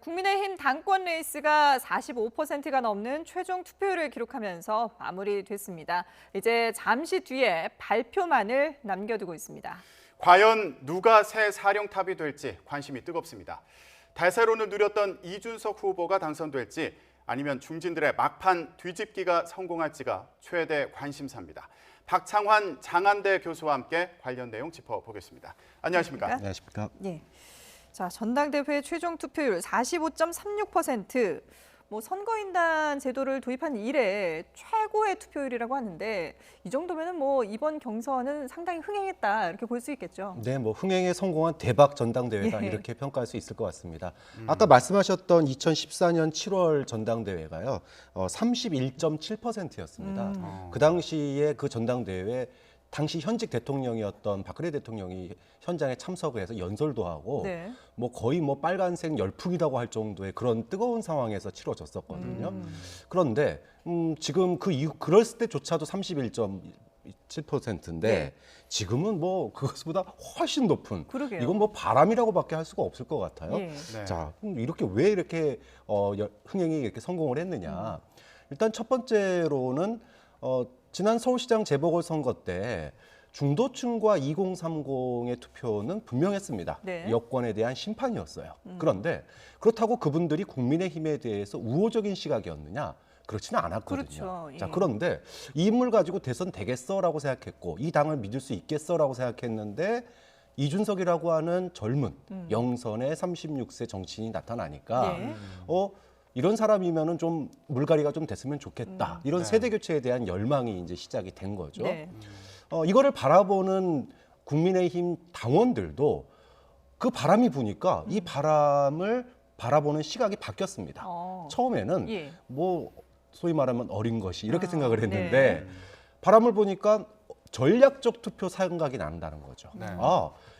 국민의힘 당권 레이스가 45%가 넘는 최종 투표율을 기록하면서 마무리됐습니다. 이제 잠시 뒤에 발표만을 남겨두고 있습니다. 과연 누가 새 사령탑이 될지 관심이 뜨겁습니다. 대세론을 누렸던 이준석 후보가 당선될지 아니면 중진들의 막판 뒤집기가 성공할지가 최대 관심사입니다. 박창환 장한대 교수와 함께 관련 내용 짚어보겠습니다. 안녕하십니까? 안녕하십니까? 예. 자, 전당대회 최종 투표율 45.36%. 선거인단 제도를 도입한 이래 최고의 투표율이라고 하는데 이 정도면은 이번 경선은 상당히 흥행했다 이렇게 볼 수 있겠죠. 네, 흥행에 성공한 대박 전당대회다 이렇게 평가할 수 있을 것 같습니다. 아까 말씀하셨던 2014년 7월 전당대회가요, 31.7%였습니다. 그 당시에 그 전당대회 당시 현직 대통령이었던 박근혜 대통령이 현장에 참석을 해서 연설도 하고 네. 거의 빨간색 열풍이라고 할 정도의 그런 뜨거운 상황에서 치러졌었거든요. 그런데 지금 그 이후 그랬을 때조차도 31.7%인데 네. 지금은 그것보다 훨씬 높은, 그러게요. 이건 바람이라고밖에 할 수가 없을 것 같아요. 예. 네. 자, 이렇게 왜 이렇게 흥행이 이렇게 성공을 했느냐? 일단 첫 번째로는 지난 서울시장 재보궐선거 때 중도층과 2030의 투표는 분명했습니다. 네. 여권에 대한 심판이었어요. 그런데 그렇다고 그분들이 국민의힘에 대해서 우호적인 시각이었느냐? 그렇지는 않았거든요. 그렇죠. 예. 자, 그런데 이 인물 가지고 대선 되겠어라고 생각했고 이 당을 믿을 수 있겠어라고 생각했는데 이준석이라고 하는 젊은 영선의 36세 정치인이 나타나니까 네. 이런 사람이면은 좀 물갈이가 좀 됐으면 좋겠다. 이런 네. 세대 교체에 대한 열망이 이제 시작이 된 거죠. 네. 이거를 바라보는 국민의힘 당원들도 그 바람이 부니까 이 바람을 바라보는 시각이 바뀌었습니다. 처음에는 예. 소위 말하면 어린 것이 이렇게 생각을 했는데 네. 바람을 보니까 전략적 투표 생각이 난다는 거죠. 네.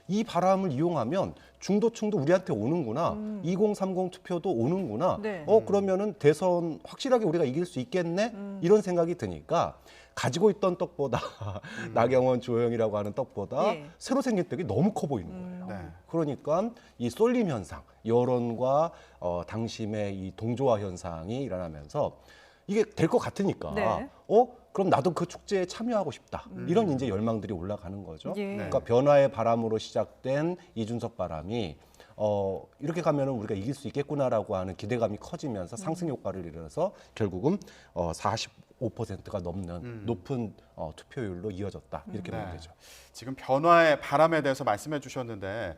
이 바람을 이용하면 중도층도 우리한테 오는구나. 2030 투표도 오는구나. 네. 그러면은 대선 확실하게 우리가 이길 수 있겠네? 이런 생각이 드니까 가지고 있던 떡보다 나경원, 조영이라고 하는 떡보다 예. 새로 생긴 떡이 너무 커 보이는 거예요. 네. 그러니까 이 쏠림 현상, 여론과 당심의 이 동조화 현상이 일어나면서 이게 될 것 같으니까 네. 그럼 나도 그 축제에 참여하고 싶다. 이런 이제 열망들이 올라가는 거죠. 예. 그러니까 변화의 바람으로 시작된 이준석 바람이 이렇게 가면은 우리가 이길 수 있겠구나라고 하는 기대감이 커지면서 상승 효과를 이뤄서 결국은 45%가 넘는 높은 투표율로 이어졌다. 이렇게 보면 네. 되죠. 지금 변화의 바람에 대해서 말씀해 주셨는데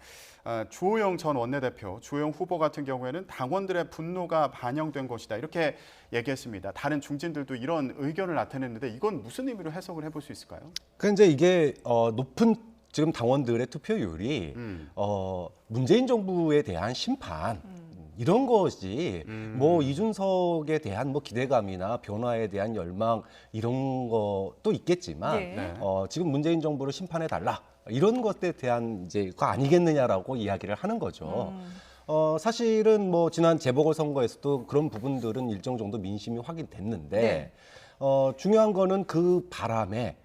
주호영 전 원내대표, 주호영 후보 같은 경우에는 당원들의 분노가 반영된 것이다 이렇게 얘기했습니다. 다른 중진들도 이런 의견을 나타냈는데 이건 무슨 의미로 해석을 해볼 수 있을까요? 그런데 이게 높은 지금 당원들의 투표율이 문재인 정부에 대한 심판 이런 것이 이준석에 대한 기대감이나 변화에 대한 열망 이런 것도 있겠지만 네. 지금 문재인 정부를 심판해 달라 이런 것에 대한 이제 그거 아니겠느냐라고 이야기를 하는 거죠. 사실은 지난 재보궐선거에서도 그런 부분들은 일정 정도 민심이 확인됐는데 네. 중요한 거는 그 바람에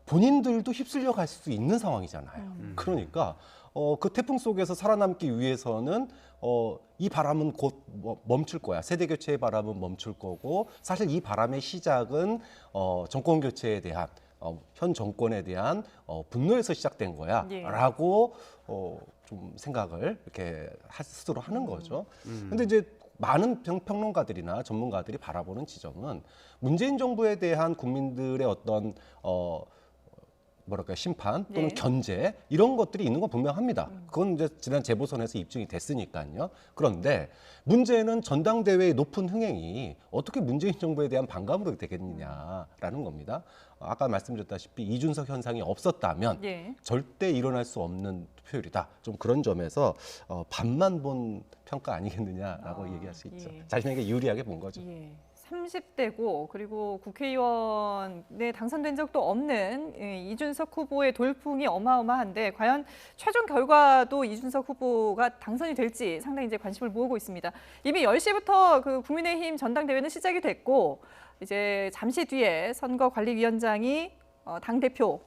본인들도 휩쓸려 갈 수 있는 상황이잖아요. 그러니까 그 태풍 속에서 살아남기 위해서는 이 바람은 곧 멈출 거야. 세대 교체의 바람은 멈출 거고 사실 이 바람의 시작은 정권 교체에 대한 현 정권에 대한 분노에서 시작된 거야라고 좀 생각을 이렇게 스스로 하는 거죠. 근데 이제 많은 평론가들이나 전문가들이 바라보는 지점은 문재인 정부에 대한 국민들의 어떤 심판 또는 네. 견제 이런 것들이 있는 건 분명합니다. 그건 이제 지난 재보선에서 입증이 됐으니까요. 그런데 문제는 전당대회의 높은 흥행이 어떻게 문재인 정부에 대한 반감으로 되겠느냐라는 겁니다. 아까 말씀드렸다시피 이준석 현상이 없었다면 예. 절대 일어날 수 없는 투표율이다. 좀 그런 점에서 반만 본 평가 아니겠느냐라고 얘기할 수 있죠. 예. 자신에게 유리하게 본 거죠. 예. 30대고 그리고 국회의원에 당선된 적도 없는 이준석 후보의 돌풍이 어마어마한데 과연 최종 결과도 이준석 후보가 당선이 될지 상당히 이제 관심을 모으고 있습니다. 이미 10시부터 그 국민의힘 전당대회는 시작이 됐고 이제 잠시 뒤에 선거관리위원장이 당대표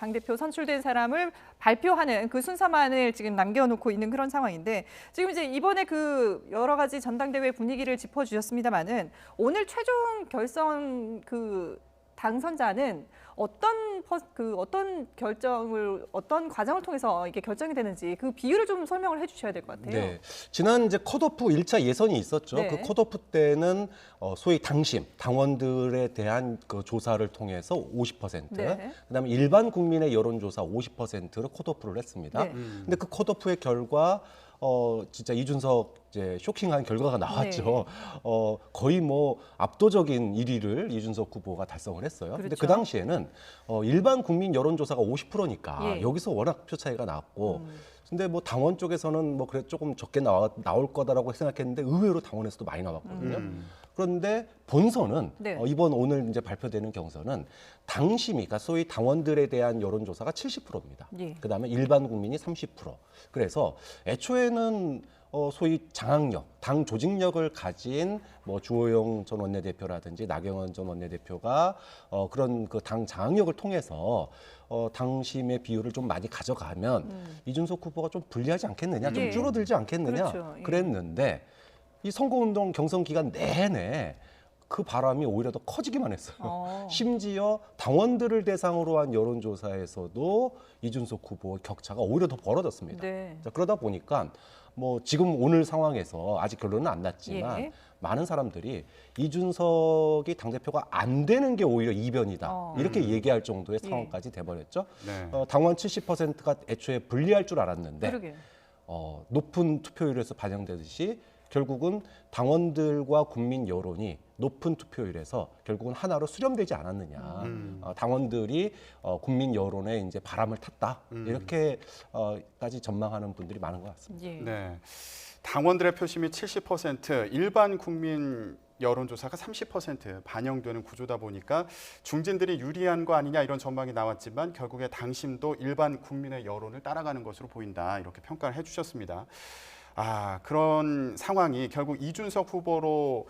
당대표 선출된 사람을 발표하는 그 순서만을 지금 남겨놓고 있는 그런 상황인데 지금 이제 이번에 그 여러 가지 전당대회 분위기를 짚어주셨습니다만은 오늘 최종 결선 그 당선자는 어떤 결정을 어떤 과정을 통해서 이게 결정이 되는지 그 비율을 좀 설명을 해주셔야 될 것 같아요. 네, 지난 이제 컷오프 1차 예선이 있었죠. 네. 그 컷오프 때는 소위 당심, 당원들에 대한 그 조사를 통해서 50%, 네. 그다음에 일반 국민의 여론조사 50%로 컷오프를 했습니다. 네. 근데 그 컷오프의 결과 진짜 이준석 이제 쇼킹한 결과가 나왔죠. 네. 거의 뭐 압도적인 1위를 이준석 후보가 달성을 했어요. 근데 그렇죠. 그 당시에는 일반 국민 여론조사가 50%니까 예. 여기서 워낙 표 차이가 났고 근데 뭐 당원 쪽에서는 뭐 그래 조금 적게 나올 거다라고 생각했는데 의외로 당원에서도 많이 나왔거든요. 그런데 본선은 네. 이번 오늘 이제 발표되는 경선은 당심이 그러니까 소위 당원들에 대한 여론조사가 70%입니다. 예. 그다음에 일반 국민이 30%. 그래서 애초에는 소위 장악력, 당 조직력을 가진 뭐 주호영 전 원내대표라든지 나경원 전 원내대표가 그런 그 당 장악력을 통해서 당심의 비율을 좀 많이 가져가면 이준석 후보가 좀 불리하지 않겠느냐, 좀 예. 줄어들지 않겠느냐 그렇죠. 예. 그랬는데 이 선거운동 경선 기간 내내 그 바람이 오히려 더 커지기만 했어요. 심지어 당원들을 대상으로 한 여론조사에서도 이준석 후보의 격차가 오히려 더 벌어졌습니다. 네. 자, 그러다 보니까 뭐 지금 오늘 상황에서 아직 결론은 안 났지만 예. 많은 사람들이 이준석이 당대표가 안 되는 게 오히려 이변이다. 이렇게 얘기할 정도의 예. 상황까지 돼버렸죠. 네. 당원 70%가 애초에 불리할 줄 알았는데 그러게요. 높은 투표율에서 반영되듯이 결국은 당원들과 국민 여론이 높은 투표율에서 결국은 하나로 수렴되지 않았느냐. 당원들이 국민 여론에 이제 바람을 탔다. 이렇게까지 전망하는 분들이 많은 것 같습니다. 예. 네. 당원들의 표심이 70%, 일반 국민 여론조사가 30% 반영되는 구조다 보니까 중진들이 유리한 거 아니냐 이런 전망이 나왔지만 결국에 당심도 일반 국민의 여론을 따라가는 것으로 보인다. 이렇게 평가를 해주셨습니다. 그런 상황이 결국 이준석 후보로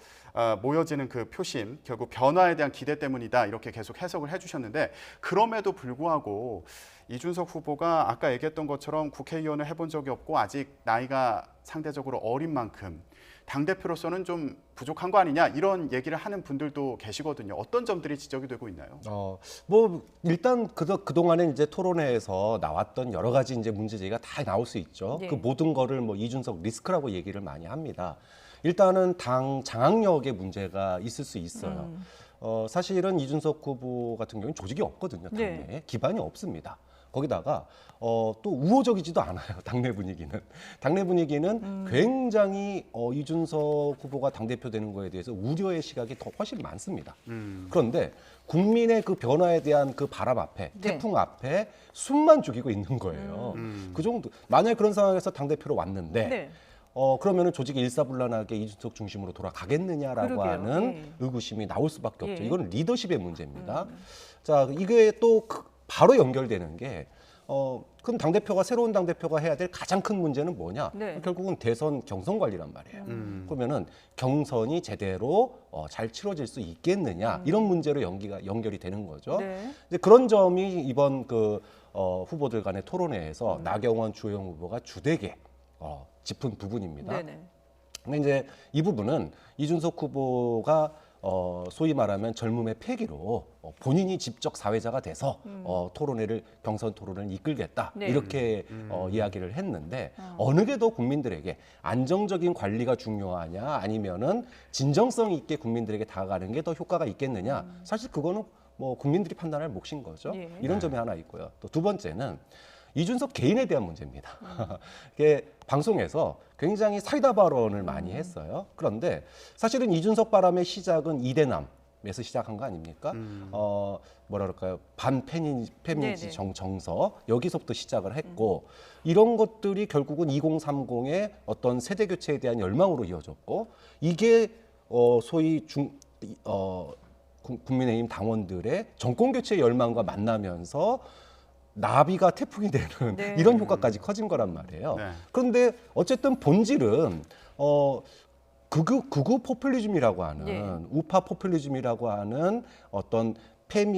모여지는 그 표심, 결국 변화에 대한 기대 때문이다. 이렇게 계속 해석을 해주셨는데 그럼에도 불구하고 이준석 후보가 아까 얘기했던 것처럼 국회의원을 해본 적이 없고 아직 나이가 상대적으로 어린 만큼 당대표로서는 좀 부족한 거 아니냐 이런 얘기를 하는 분들도 계시거든요. 어떤 점들이 지적이 되고 있나요? 뭐 일단 그동안에 이제 토론회에서 나왔던 여러 가지 이제 문제 제기가 다 나올 수 있죠. 네. 그 모든 거를 뭐 이준석 리스크라고 얘기를 많이 합니다. 일단은 당 장악력의 문제가 있을 수 있어요. 사실은 이준석 후보 같은 경우는 조직이 없거든요. 당내에. 네. 기반이 없습니다. 거기다가 또 우호적이지도 않아요. 당내 분위기는. 당내 분위기는 굉장히 이준석 후보가 당대표 되는 거에 대해서 우려의 시각이 더 훨씬 많습니다. 그런데 국민의 그 변화에 대한 그 바람 앞에, 네. 태풍 앞에 숨만 죽이고 있는 거예요. 그 정도. 만약 그런 상황에서 당대표로 왔는데 네. 그러면은 조직이 일사불란하게 이준석 중심으로 돌아가겠느냐라고 그러게요. 하는 예. 의구심이 나올 수밖에 없죠. 예. 이건 리더십의 문제입니다. 자, 이게 또 바로 연결되는 게 그럼 당대표가 새로운 당대표가 해야 될 가장 큰 문제는 뭐냐? 네. 결국은 대선 경선 관리란 말이에요. 그러면은 경선이 제대로 잘 치러질 수 있겠느냐? 이런 문제로 연결이 되는 거죠. 네. 이제 그런 점이 이번 그 후보들 간의 토론회에서 나경원, 주호영 후보가 주되게 짚은 부분입니다. 네네. 근데 이제 이 부분은 이준석 후보가 소위 말하면 젊음의 패기로 본인이 직접 사회자가 돼서 경선 토론을 이끌겠다 네. 이렇게 이야기를 했는데 어느 게 더 국민들에게 안정적인 관리가 중요하냐 아니면은 진정성 있게 국민들에게 다가가는 게 더 효과가 있겠느냐 사실 그거는 뭐 국민들이 판단할 몫인 거죠. 예. 이런 점이 하나 있고요. 또 두 번째는 이준석 개인에 대한 문제입니다. 이게 방송에서 굉장히 사이다 발언을 많이 했어요. 그런데 사실은 이준석 바람의 시작은 이대남에서 시작한 거 아닙니까? 뭐라 그럴까요? 반페미니즘 네네. 정서 여기서부터 시작을 했고 이런 것들이 결국은 2030의 어떤 세대 교체에 대한 열망으로 이어졌고 이게 소위 국민의힘 당원들의 정권 교체 열망과 만나면서 나비가 태풍이 되는 네. 이런 효과까지 커진 거란 말이에요. 네. 그런데 어쨌든 본질은 극우 포퓰리즘이라고 하는 네. 우파 포퓰리즘이라고 하는 어떤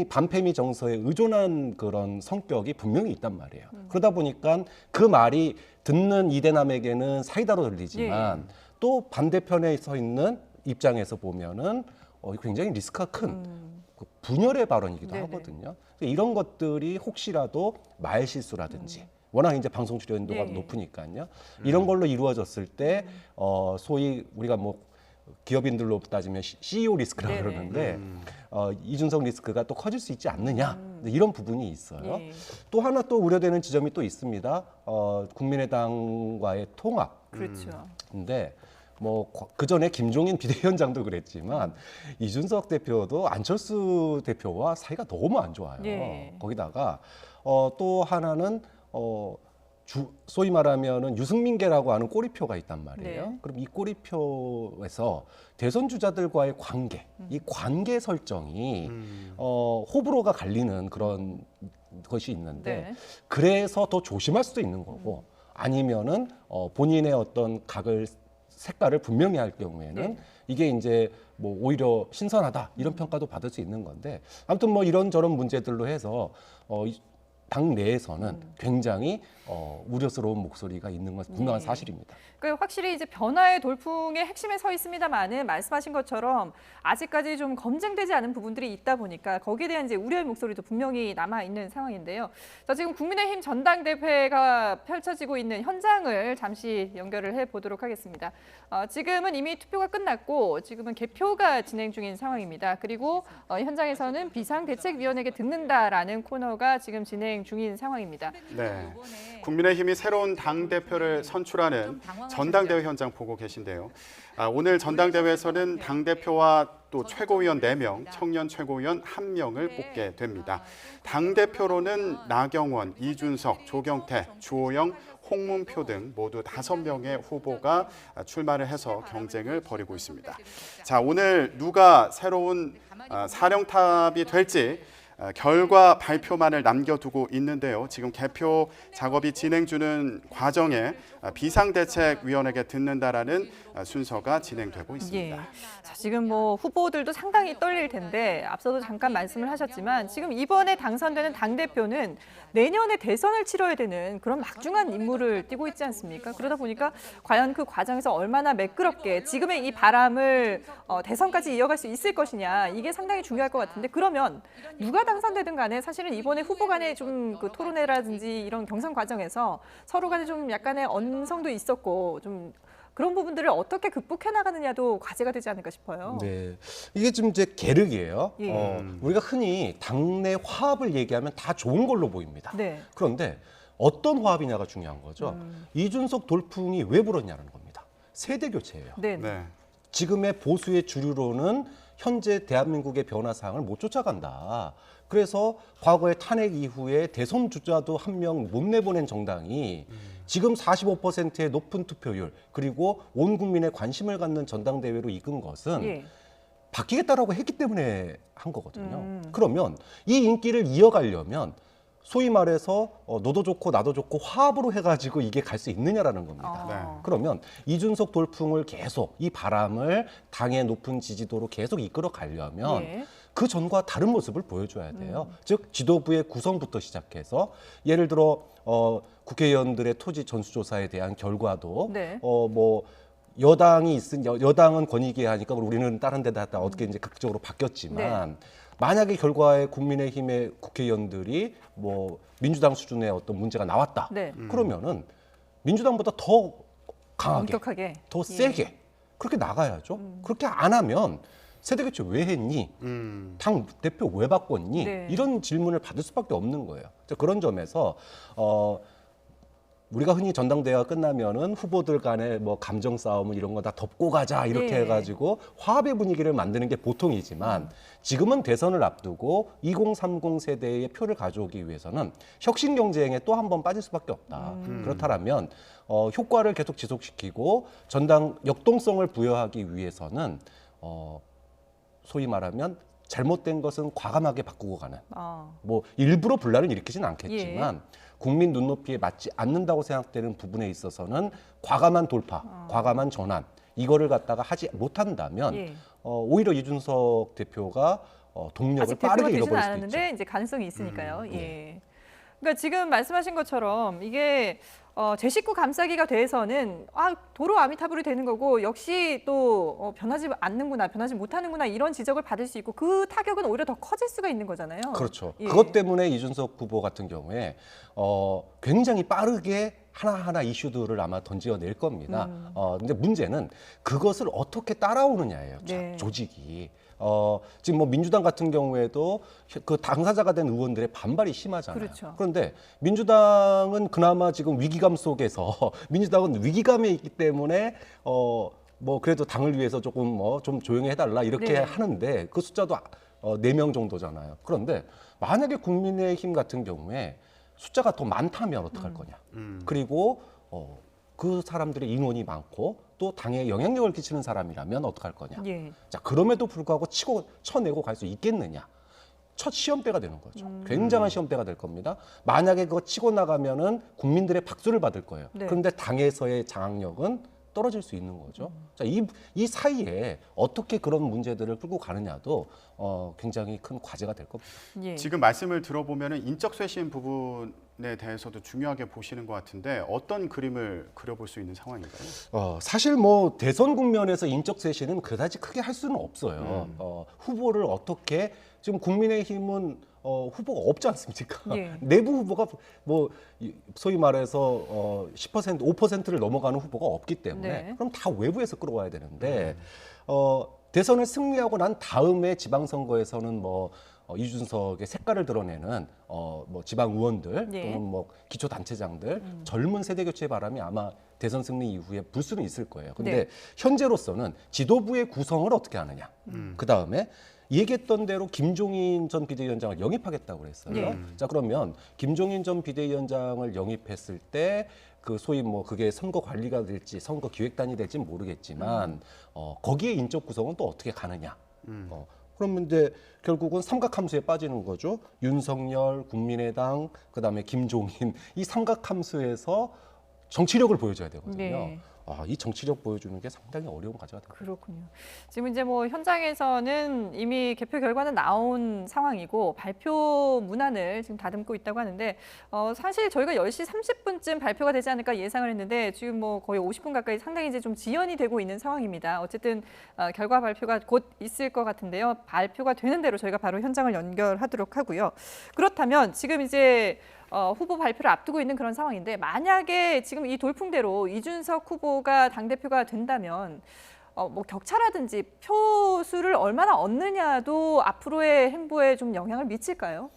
반페미 정서에 의존한 그런 성격이 분명히 있단 말이에요. 그러다 보니까 그 말이 듣는 이대남에게는 사이다로 들리지만 또 반대편에 서 있는 입장에서 보면은 굉장히 리스크가 큰 그 분열의 발언이기도 네네. 하거든요. 이런 것들이 혹시라도 말 실수라든지 워낙 이제 방송 출연도가 예. 높으니까요. 이런 걸로 이루어졌을 때 소위 우리가 뭐 기업인들로 따지면 CEO 리스크라고 네네. 그러는데 이준석 리스크가 또 커질 수 있지 않느냐 이런 부분이 있어요. 예. 또 하나 또 우려되는 지점이 또 있습니다. 국민의당과의 통합. 그렇죠. 근데 뭐 그 전에 김종인 비대위원장도 그랬지만 이준석 대표도 안철수 대표와 사이가 너무 안 좋아요. 예. 거기다가 또 하나는 소위 말하면은 유승민계라고 하는 꼬리표가 있단 말이에요. 네. 그럼 이 꼬리표에서 대선 주자들과의 관계, 이 관계 설정이 호불호가 갈리는 그런 것이 있는데 네. 그래서 더 조심할 수도 있는 거고 아니면은 본인의 어떤 각을 색깔을 분명히 할 경우에는 네. 이게 이제 뭐 오히려 신선하다 이런 평가도 받을 수 있는 건데 아무튼 뭐 이런저런 문제들로 해서 당 내에서는 굉장히 우려스러운 목소리가 있는 건 분명한 네. 사실입니다. 그러니까 확실히 이제 변화의 돌풍의 핵심에 서 있습니다만은 말씀하신 것처럼 아직까지 좀 검증되지 않은 부분들이 있다 보니까 거기에 대한 이제 우려의 목소리도 분명히 남아 있는 상황인데요. 자, 지금 국민의힘 전당대회가 펼쳐지고 있는 현장을 잠시 연결을 해 보도록 하겠습니다. 지금은 이미 투표가 끝났고 지금은 개표가 진행 중인 상황입니다. 그리고 현장에서는 비상대책위원회에게 듣는다라는 코너가 지금 진행 중인 상황입니다. 네. 국민의힘이 새로운 당대표를 선출하는 전당대회 현장 보고 계신데요. 오늘 전당대회에서는 당대표와 또 최고위원 4명, 청년 최고위원 1명을 뽑게 됩니다. 당대표로는 나경원, 이준석, 조경태, 주호영, 홍문표 등 모두 5명의 후보가 출마를 해서 경쟁을 벌이고 있습니다. 자, 오늘 누가 새로운 사령탑이 될지 결과 발표만을 남겨두고 있는데요. 지금 개표 작업이 진행 중인 과정에 비상대책위원회에게 듣는다라는 순서가 진행되고 있습니다. 예. 자, 지금 뭐 후보들도 상당히 떨릴 텐데 앞서도 잠깐 말씀을 하셨지만 지금 이번에 당선되는 당대표는 내년에 대선을 치러야 되는 그런 막중한 임무를 띠고 있지 않습니까? 그러다 보니까 과연 그 과정에서 얼마나 매끄럽게 지금의 이 바람을 대선까지 이어갈 수 있을 것이냐 이게 상당히 중요할 것 같은데 그러면 누가 당선되든 간에 사실은 이번에 후보 간의 좀 그 토론회라든지 이런 경선 과정에서 서로 간에 좀 약간의 언성도 있었고 좀 그런 부분들을 어떻게 극복해 나가느냐도 과제가 되지 않을까 싶어요. 네, 이게 지금 이제 계륵이에요. 예. 우리가 흔히 당내 화합을 얘기하면 다 좋은 걸로 보입니다. 네. 그런데 어떤 화합이냐가 중요한 거죠. 이준석 돌풍이 왜 불었냐는 겁니다. 세대 교체예요. 네. 네. 지금의 보수의 주류로는 현재 대한민국의 변화 사항을 못 쫓아간다. 그래서 과거의 탄핵 이후에 대선 주자도 1명 못 내보낸 정당이 지금 45%의 높은 투표율 그리고 온 국민의 관심을 갖는 전당대회로 이끈 것은 예. 바뀌겠다라고 했기 때문에 한 거거든요. 그러면 이 인기를 이어가려면 소위 말해서 너도 좋고 나도 좋고 화합으로 해가지고 이게 갈 수 있느냐라는 겁니다. 네. 그러면 이준석 돌풍을 계속 이 바람을 당의 높은 지지도로 계속 이끌어 가려면 예. 그 전과 다른 모습을 보여줘야 돼요. 즉 지도부의 구성부터 시작해서 예를 들어 국회의원들의 토지 전수조사에 대한 결과도 네. 뭐 여당이 여당은 권익위 하니까 우리는 다른 데다 어떻게 이제 극적으로 바뀌었지만 만약에 결과에 국민의힘의 국회의원들이 뭐 민주당 수준의 어떤 문제가 나왔다. 네. 그러면은 민주당보다 더 강하게, 엄격하게. 더 세게 그렇게 나가야죠. 그렇게 안 하면 세대교체 왜 했니? 당 대표 왜 바꿨니? 네. 이런 질문을 받을 수밖에 없는 거예요. 그런 점에서 우리가 흔히 전당대회가 끝나면은 후보들 간의 뭐 감정 싸움을 이런 거 다 덮고 가자 이렇게 네. 해가지고 화합의 분위기를 만드는 게 보통이지만 지금은 대선을 앞두고 2030 세대의 표를 가져오기 위해서는 혁신 경쟁에 또 한 번 빠질 수밖에 없다. 그렇다면 효과를 계속 지속시키고 전당 역동성을 부여하기 위해서는 소위 말하면 잘못된 것은 과감하게 바꾸고 가는 뭐 일부러 분란을 일으키진 않겠지만 국민 눈높이에 맞지 않는다고 생각되는 부분에 있어서는 과감한 돌파, 과감한 전환 이거를 갖다가 하지 못한다면 오히려 이준석 대표가 동력을 아직 대표가 빠르게 되지는 잃어버릴 수도 않았는데 있죠. 이제 가능성이 있으니까요. 네. 예. 그러니까 지금 말씀하신 것처럼 이게 제 식구 감싸기가 돼서는 도로 아미타불이 되는 거고 역시 또 변하지 않는구나, 변하지 못하는구나 이런 지적을 받을 수 있고 그 타격은 오히려 더 커질 수가 있는 거잖아요. 그렇죠. 예. 그것 때문에 이준석 후보 같은 경우에 굉장히 빠르게 하나하나 이슈들을 아마 던져낼 겁니다. 근데 문제는 그것을 어떻게 따라오느냐예요. 네. 조직이. 지금 뭐 민주당 같은 경우에도 그 당사자가 된 의원들의 반발이 심하잖아요. 그렇죠. 그런데 민주당은 그나마 지금 위기감 속에서 민주당은 위기감에 있기 때문에 뭐 그래도 당을 위해서 조금 좀 조용히 해달라 이렇게 네. 하는데 그 숫자도 4명 정도잖아요. 그런데 만약에 국민의힘 같은 경우에 숫자가 더 많다면 어떡할 거냐. 그리고 그 사람들의 인원이 많고 또 당에 영향력을 끼치는 사람이라면 어떡할 거냐. 예. 자, 그럼에도 불구하고 쳐내고 갈 수 있겠느냐. 첫 시험대가 되는 거죠. 굉장한 시험대가 될 겁니다. 만약에 그거 치고 나가면은 국민들의 박수를 받을 거예요. 네. 그런데 당에서의 장악력은 떨어질 수 있는 거죠. 자, 이 사이에 어떻게 그런 문제들을 끌고 가느냐도 굉장히 큰 과제가 될 겁니다. 예. 지금 말씀을 들어보면은 인적 쇄신 부분에 대해서도 중요하게 보시는 것 같은데 어떤 그림을 그려볼 수 있는 상황인가요? 사실 뭐 대선 국면에서 인적 쇄신은 그다지 크게 할 수는 없어요. 후보를 어떻게 지금 국민의힘은 후보가 없지 않습니까? 예. 내부 후보가 뭐 소위 말해서 10% 5%를 넘어가는 후보가 없기 때문에 네. 그럼 다 외부에서 끌어와야 되는데 대선을 승리하고 난 다음에 지방선거에서는 뭐 이준석의 색깔을 드러내는 뭐 지방 의원들 예. 또는 뭐 기초 단체장들 젊은 세대 교체 바람이 아마 대선 승리 이후에 불 수는 있을 거예요. 근데 네. 현재로서는 지도부의 구성을 어떻게 하느냐. 그 다음에 얘기했던 대로 김종인 전 비대위원장을 영입하겠다고 그랬어요. 네. 자, 그러면 김종인 전 비대위원장을 영입했을 때 그 소위 뭐 그게 선거 관리가 될지 선거 기획단이 될지는 모르겠지만 거기에 인적 구성은 또 어떻게 가느냐. 그러면 이제 결국은 삼각함수에 빠지는 거죠. 윤석열, 국민의당, 그다음에 김종인 이 삼각함수에서 정치력을 보여줘야 되거든요. 네. 이 정치력 보여주는 게 상당히 어려운 과제가 됩니다. 그렇군요. 지금 이제 뭐 현장에서는 이미 개표 결과는 나온 상황이고 발표 문안을 지금 다듬고 있다고 하는데 사실 저희가 10시 30분쯤 발표가 되지 않을까 예상을 했는데 지금 뭐 거의 50분 가까이 상당히 이제 좀 지연이 되고 있는 상황입니다. 어쨌든 결과 발표가 곧 있을 것 같은데요. 발표가 되는 대로 저희가 바로 현장을 연결하도록 하고요. 그렇다면 지금 이제 후보 발표를 앞두고 있는 그런 상황인데 만약에 지금 이 돌풍대로 이준석 후보가 당대표가 된다면 뭐 격차라든지 표수를 얼마나 얻느냐도 앞으로의 행보에 좀 영향을 미칠까요?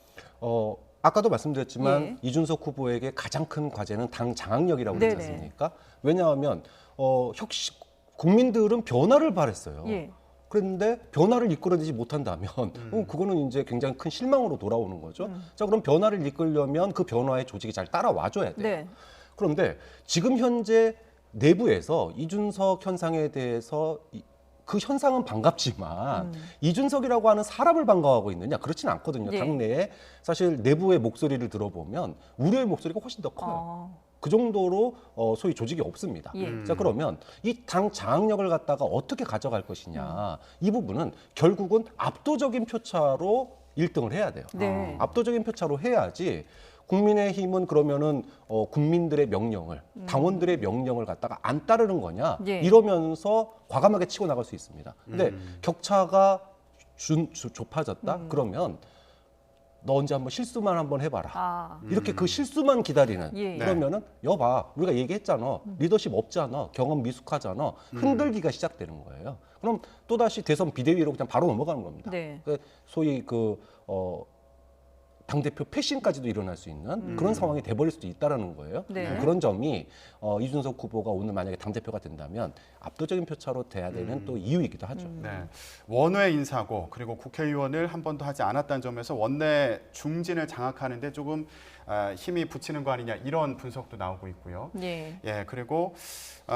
아까도 말씀드렸지만 예. 이준석 후보에게 가장 큰 과제는 당 장악력이라고 네네. 그러지 않습니까? 왜냐하면 국민들은 변화를 바랬어요. 예. 그런데 변화를 이끌어내지 못한다면 그거는 이제 굉장히 큰 실망으로 돌아오는 거죠. 자, 그럼 변화를 이끌려면 그 변화의 조직이 잘 따라와 줘야 돼요. 네. 그런데 지금 현재 내부에서 이준석 현상에 대해서 그 현상은 반갑지만 이준석이라고 하는 사람을 반가워하고 있느냐? 그렇지는 않거든요. 예. 당내에 사실 내부의 목소리를 들어보면 우려의 목소리가 훨씬 더 커요. 그 정도로 소위 조직이 없습니다. 예. 자, 그러면 이 당 장악력을 갖다가 어떻게 가져갈 것이냐. 이 부분은 결국은 압도적인 표차로 1등을 해야 돼요. 네. 압도적인 표차로 해야지 국민의힘은 그러면은 국민들의 명령을 당원들의 명령을 갖다가 안 따르는 거냐 예. 이러면서 과감하게 치고 나갈 수 있습니다. 근데 격차가 좁아졌다 그러면 너 언제 한번 실수만 한번 해봐라. 이렇게 그 실수만 기다리는. 예. 그러면은 여봐 우리가 얘기했잖아. 리더십 없잖아. 경험 미숙하잖아. 흔들기가 시작되는 거예요. 그럼 또다시 대선 비대위로 그냥 바로 넘어가는 겁니다. 네. 소위 당대표 패싱까지도 일어날 수 있는 그런 상황이 돼버릴 수도 있다는 거예요. 네. 그런 점이 이준석 후보가 오늘 만약에 당대표가 된다면 압도적인 표차로 돼야 되는 또 이유이기도 하죠. 네. 원외 인사고 그리고 국회의원을 한 번도 하지 않았다는 점에서 원내 중진을 장악하는데 조금 힘이 붙이는 거 아니냐 이런 분석도 나오고 있고요. 예. 예, 그리고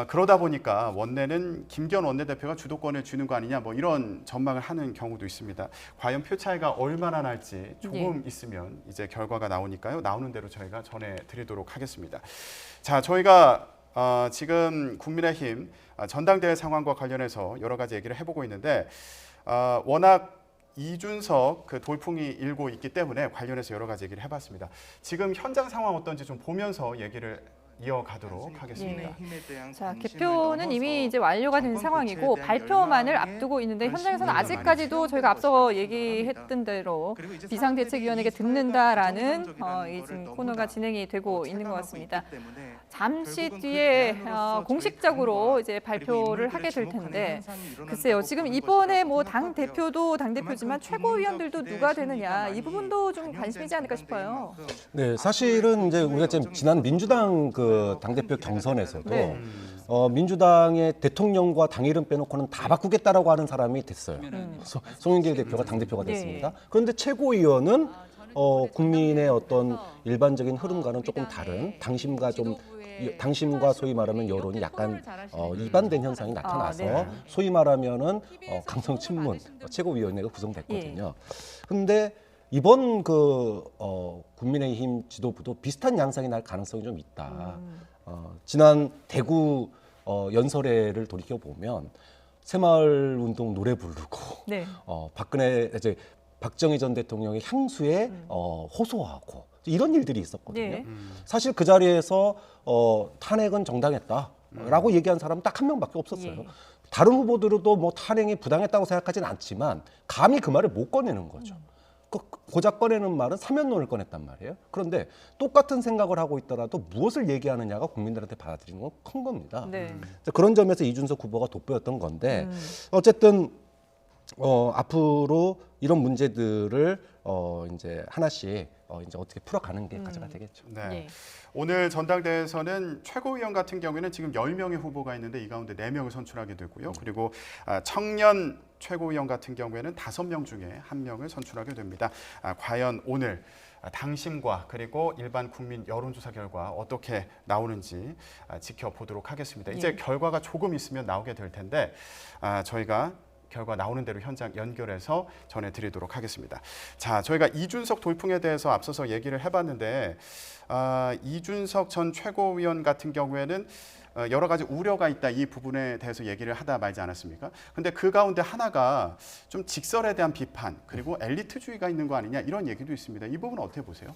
그러다 보니까 원내는 김기현 원내대표가 주도권을 쥐는 거 아니냐 뭐 이런 전망을 하는 경우도 있습니다. 과연 표 차이가 얼마나 날지 조금 있으면 이제 결과가 나오니까요. 나오는 대로 저희가 전해드리도록 하겠습니다. 자, 저희가 지금 국민의힘 전당대회 상황과 관련해서 여러 가지 얘기를 해보고 있는데 워낙 이준석 그 돌풍이 일고 있기 때문에 관련해서 여러 가지 얘기를 해봤습니다. 지금 현장 상황 어떤지 좀 보면서 얘기를 이어가도록 하겠습니다. 자, 개표는 이미 이제 완료가 된 상황이고 발표만을 앞두고 있는데 현장에서는 아직까지도 저희가 앞서 얘기했던 대로 비상대책위원회에게 듣는다라는 이 지금 코너가 진행이 되고 있는 것 같습니다. 잠시 뒤에 공식적으로 이제 발표를 하게 될 텐데 글쎄요. 지금 이번에 뭐 당 대표도 당 대표지만 최고위원들도 누가 되느냐 이 부분도 좀 관심이지 않을까 싶어요. 네, 사실은 이제 우리가 지금 지난 민주당 그 당대표 경선에서도 네. 민주당의 대통령과 당 이름 빼놓고는 다 바꾸겠다라고 하는 사람이 됐어요. 송영길 대표가 당대표가 됐습니다. 그런데 최고위원은 국민의 어떤 일반적인 흐름과는 조금 다른 당심과 소위 말하면 여론이 약간 이반된 현상이 나타나서 소위 말하면은 강성 친문 최고위원회가 구성됐거든요. 그런데 이번 국민의힘 지도부도 비슷한 양상이 날 가능성이 좀 있다. 지난 대구 연설회를 돌이켜 보면 새마을 운동 노래 부르고 네. 박정희 전 대통령의 향수에 호소하고 이런 일들이 있었거든요. 네. 사실 그 자리에서 탄핵은 정당했다라고 얘기한 사람은 딱 한 명밖에 없었어요. 예. 다른 후보들도 뭐 탄핵이 부당했다고 생각하진 않지만 감히 그 말을 못 꺼내는 거죠. 고작 꺼내는 말은 사면론을 꺼냈단 말이에요. 그런데 똑같은 생각을 하고 있더라도 무엇을 얘기하느냐가 국민들한테 받아들이는 건 큰 겁니다. 네. 그런 점에서 이준석 후보가 돋보였던 건데 어쨌든 앞으로 이런 문제들을 이제 하나씩 이제 어떻게 풀어가는 게 과제가 되겠죠. 네. 예. 오늘 전당대회에서는 최고위원 같은 경우에는 지금 10명의 후보가 있는데 이 가운데 4명을 선출하게 되고요. 그리고 청년 최고위원 같은 경우에는 5명 중에 1명을 선출하게 됩니다. 과연 오늘 당심과 그리고 일반 국민 여론조사 결과 어떻게 나오는지 지켜보도록 하겠습니다. 이제 결과가 조금 있으면 나오게 될 텐데 저희가 결과 나오는 대로 현장 연결해서 전해드리도록 하겠습니다. 자, 저희가 이준석 돌풍에 대해서 앞서서 얘기를 해봤는데 이준석 전 최고위원 같은 경우에는 여러 가지 우려가 있다 이 부분에 대해서 얘기를 하다 말지 않았습니까? 근데 그 가운데 하나가 좀 직설에 대한 비판 그리고 엘리트주의가 있는 거 아니냐 이런 얘기도 있습니다. 이 부분은 어떻게 보세요?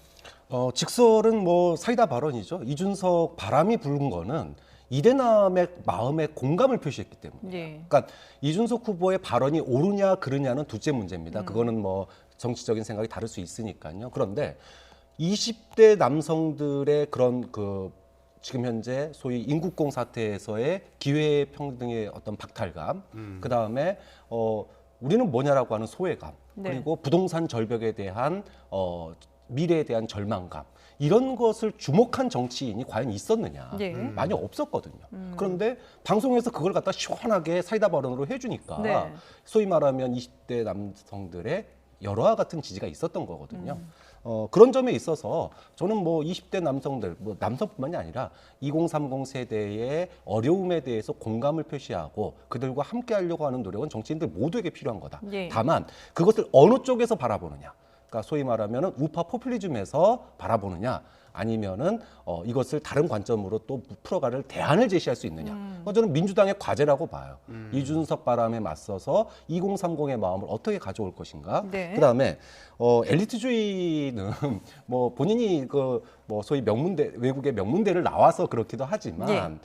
직설은 뭐 사이다 발언이죠. 이준석 바람이 부른 거는 이대남의 마음에 공감을 표시했기 때문에. 예. 그러니까 이준석 후보의 발언이 옳으냐 그르냐는 둘째 문제입니다. 그거는 뭐 정치적인 생각이 다를 수 있으니까요. 그런데 20대 남성들의 그런 지금 현재 소위 인국공 사태에서의 기회 평등의 어떤 박탈감, 그 다음에 우리는 뭐냐라고 하는 소외감, 네. 그리고 부동산 절벽에 대한 미래에 대한 절망감. 이런 것을 주목한 정치인이 과연 있었느냐. 예. 많이 없었거든요. 그런데 방송에서 그걸 갖다 시원하게 사이다 발언으로 해주니까 네. 소위 말하면 20대 남성들의 열화와 같은 지지가 있었던 거거든요. 그런 점에 있어서 저는 뭐 20대 남성들, 뭐 남성뿐만이 아니라 2030 세대의 어려움에 대해서 공감을 표시하고 그들과 함께 하려고 하는 노력은 정치인들 모두에게 필요한 거다. 예. 다만 그것을 어느 쪽에서 바라보느냐. 그러니까 소위 말하면은 우파 포퓰리즘에서 바라보느냐 아니면은 이것을 다른 관점으로 또 풀어가는 대안을 제시할 수 있느냐. 저는 민주당의 과제라고 봐요. 이준석 바람에 맞서서 2030의 마음을 어떻게 가져올 것인가. 네. 그다음에 엘리트주의는 뭐 본인이 뭐 소위 외국의 명문대를 나와서 그렇기도 하지만. 예.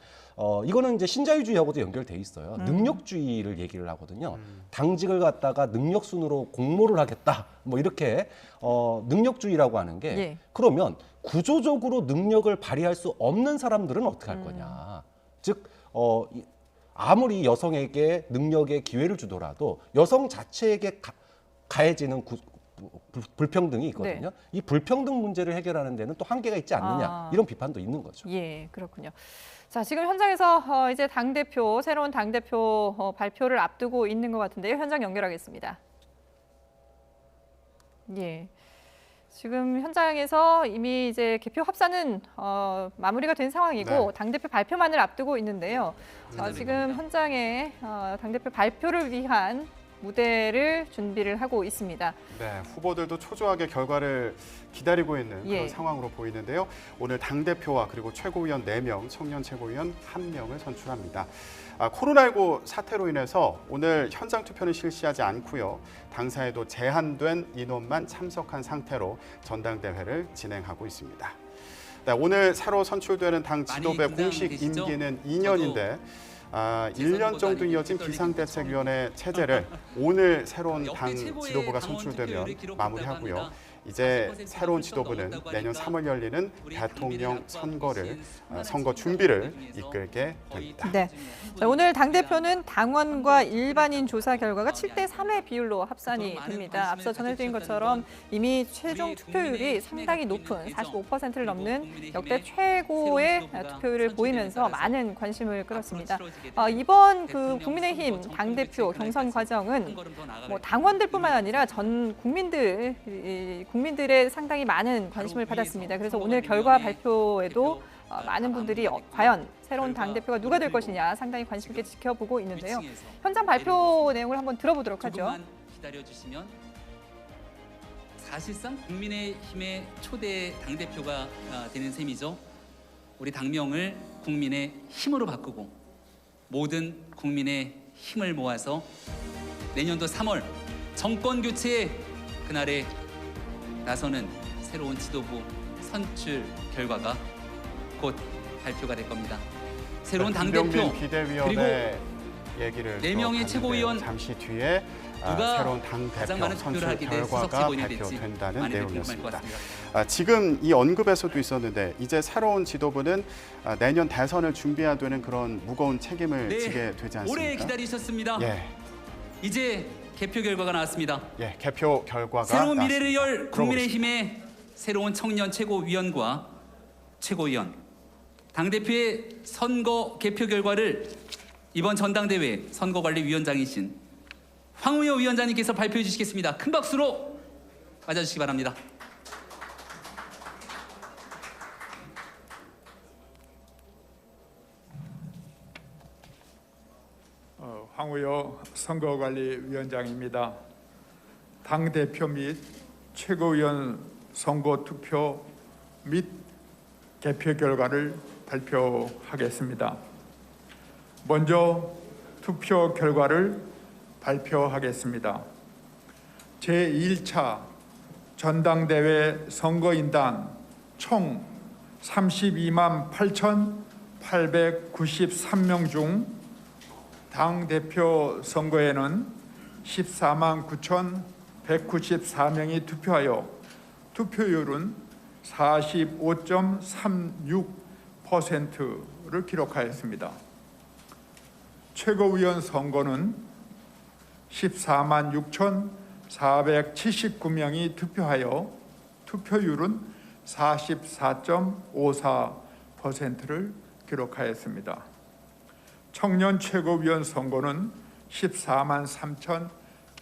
이거는 이제 신자유주의하고도 연결돼 있어요. 능력주의를 얘기를 하거든요. 당직을 갖다가 능력순으로 공모를 하겠다. 뭐 이렇게 능력주의라고 하는 게 예. 그러면 구조적으로 능력을 발휘할 수 없는 사람들은 어떻게 할 거냐. 즉 아무리 여성에게 능력의 기회를 주더라도 여성 자체에게 가해지는 불평등이 있거든요. 네. 이 불평등 문제를 해결하는 데는 또 한계가 있지 않느냐. 이런 비판도 있는 거죠. 예, 그렇군요. 자, 지금 현장에서 이제 새로운 당대표 발표를 앞두고 있는 것 같은데요. 현장 연결하겠습니다. 예. 지금 현장에서 이미 이제 개표 합산은 마무리가 된 상황이고 네. 당대표 발표만을 앞두고 있는데요. 지금 현장에 당대표 발표를 위한 무대를 준비를 하고 있습니다. 네, 후보들도 초조하게 결과를 기다리고 있는 예. 그런 상황으로 보이는데요. 오늘 당대표와 그리고 최고위원 4명, 청년 최고위원 1명을 선출합니다. 코로나19 사태로 인해서 오늘 현장 투표는 실시하지 않고요. 당사에도 제한된 인원만 참석한 상태로 전당대회를 진행하고 있습니다. 네, 오늘 새로 선출되는 당 지도부의 공식 임기는 2년인데 1년 정도 이어진 비상대책위원회 체제를 오늘 새로운 당 지도부가 선출되면 마무리하고요. 이제 새로운 지도부는 내년 3월 열리는 대통령 선거 준비를 이끌게 됩니다. 네. 자, 오늘 당대표는 당원과 일반인 조사 결과가 7대3의 비율로 합산이 됩니다. 앞서 전해드린 것처럼 이미 최종 투표율이 상당히 높은 45%를 넘는 역대 최고의 투표율을 보이면서 많은 관심을 끌었습니다. 이번 국민의힘 당대표 경선 과정은 당원들뿐만 아니라 전 국민들의 상당히 많은 관심을 받았습니다. 그래서 오늘 결과 발표에도 많은 분들이 과연 새로운 당대표가 누가 될 것이냐 상당히 관심 있게 지켜보고 있는데요. 현장 발표 내용을 한번 들어보도록 하죠. 기다려주시면 사실상 국민의힘의 초대 당대표가 되는 셈이죠. 우리 당명을 국민의 힘으로 바꾸고 모든 국민의 힘을 모아서 내년도 3월 정권 교체의 그날에 나서는 새로운 지도부 선출 결과가 곧 발표가 될 겁니다. 새로운 당대표 그리고 얘기를 4명의 최고위원 잠시 뒤에 누가 새로운 가장 당대표 많은 선출 투표를 하게 돼 수석 결과가 최고위원이 될지 발표된다는 많은 내용이었습니다. 같습니다. 지금 이 언급에서도 있었는데 이제 새로운 지도부는 내년 대선을 준비해야 되는 그런 무거운 책임을 지게 되지 않습니까? 오래 기다리셨습니다. 예. 이제 개표 결과가 나왔습니다. 예, 개표 결과가 새로운 나왔습니다. 미래를 열 들어보겠습니다. 국민의힘의 새로운 청년 최고위원과 최고위원, 당대표의 선거 개표 결과를 이번 전당대회 선거관리위원장이신 황우여 위원장님께서 발표해 주시겠습니다. 큰 박수로 맞아주시기 바랍니다. 황우여 선거관리위원장입니다. 당대표 및 최고위원 선거 투표 및 개표 결과를 발표하겠습니다. 먼저 투표 결과를 발표하겠습니다. 제1차 전당대회 선거인단 총 32만 8,893명 중 당대표 선거에는 14만 9,194명이 투표하여 투표율은 45.36%를 기록하였습니다. 최고위원 선거는 14만 6,479명이 투표하여 투표율은 44.54%를 기록하였습니다. 청년 최고위원 선거는 14만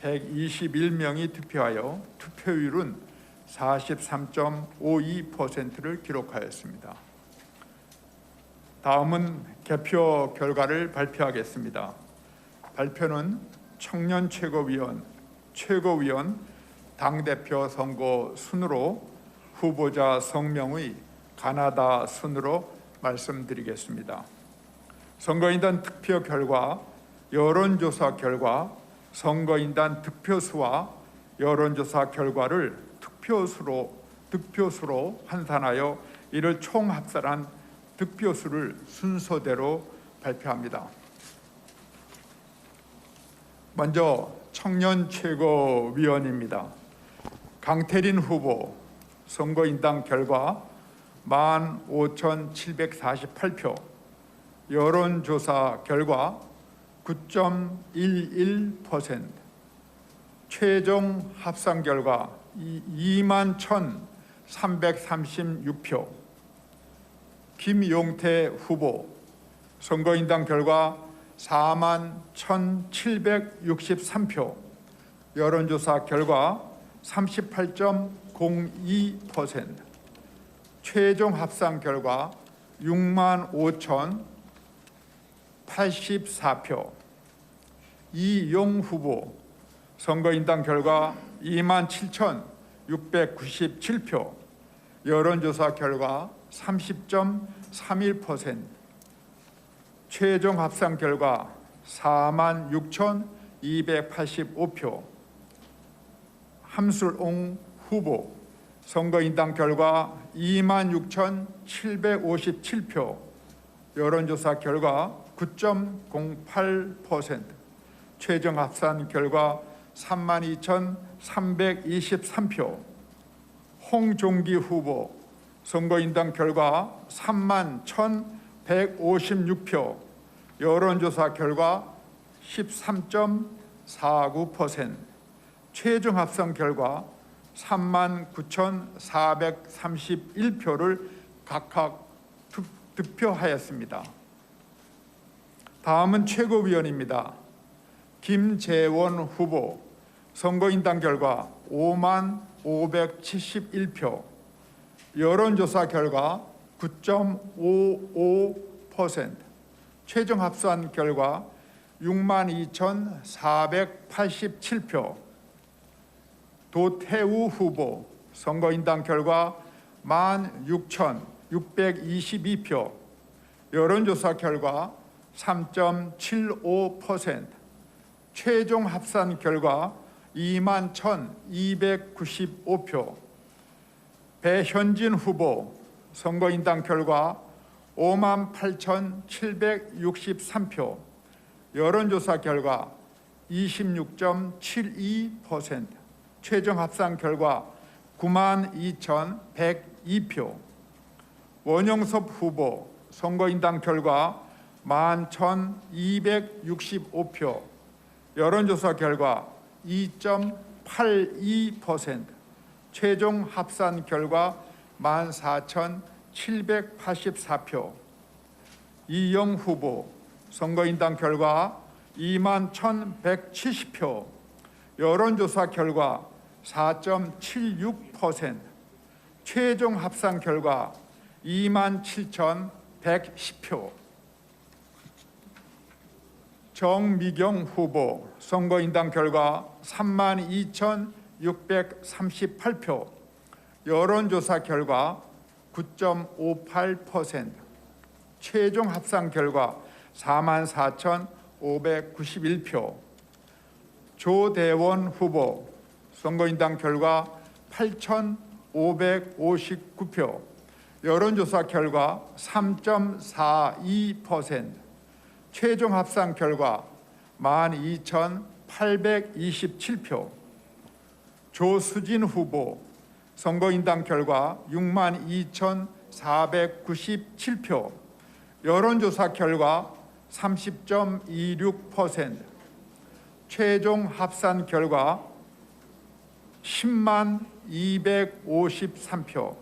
3,121명이 투표하여 투표율은 43.52%를 기록하였습니다. 다음은 개표 결과를 발표하겠습니다. 발표는 청년 최고위원, 당대표 선거 순으로 후보자 성명의 가나다 순으로 말씀드리겠습니다. 선거인단 득표 결과, 여론조사 결과, 선거인단 득표수와 여론조사 결과를 득표수로 환산하여 이를 총합산한 득표수를 순서대로 발표합니다. 먼저 청년 최고위원입니다. 강태린 후보 선거인단 결과 15,748표, 여론조사 결과 9.11%, 최종 합산 결과 21,336표, 김용태 후보 선거인단 결과 41,763표, 여론조사 결과 38.02%, 최종 합산 결과 65,084표, 이용 후보 선거인단 결과 27,697표, 여론조사 결과 30.31%, 최종 합산 결과 46,285표. 함술옹 후보 선거인단 결과 26,757표. 여론조사 결과 9.08%. 최종 합산 결과 32,323표. 홍종기 후보 선거인단 결과 31,156표. 여론조사 결과 13.49%. 최종 합산 결과 39,431표를 각각 득표하였습니다. 다음은 최고위원입니다. 김재원 후보 선거인단 결과 55,571표. 여론조사 결과 9.55%. 최종 합산 결과 62,487표. 도태우 후보 선거인단 결과 16,622표. 여론조사 결과 3.75%. 최종 합산 결과 21,295표. 배현진 후보 선거인단 결과 58,763표. 여론조사 결과 26.72%. 최종 합산 결과 92,102표. 원영섭 후보 선거인단 결과 11,265표. 여론조사 결과 2.82%. 최종 합산 결과 14,784표. 이영 후보 선거인단 결과 21,170표. 여론조사 결과 4.76%. 최종 합산 결과 27,110표. 정미경 후보 선거인단 결과 32,638표. 여론조사 결과 9.58%. 최종 합산 결과 44,591표. 조대원 후보 선거인단 결과 8,559표. 여론조사 결과 3.42%. 최종 합산 결과 12,827표. 조수진 후보 선거인단 결과 62,497표. 여론조사 결과 30.26%. 최종 합산 결과 10253표.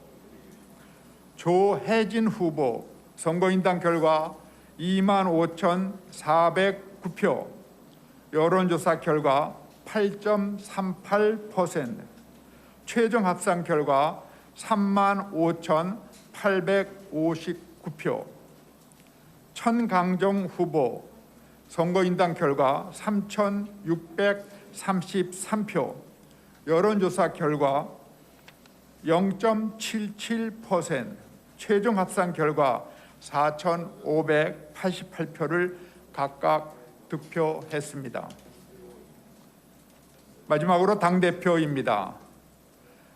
조혜진 후보 선거인단 결과 25,409표. 여론조사 결과 8.38%. 최종 합산 결과 35,859표. 천강정 후보 선거인단 결과 3,633표. 여론조사 결과 0.77%. 최종 합산 결과 4,588표를 각각 득표했습니다. 마지막으로 당대표입니다.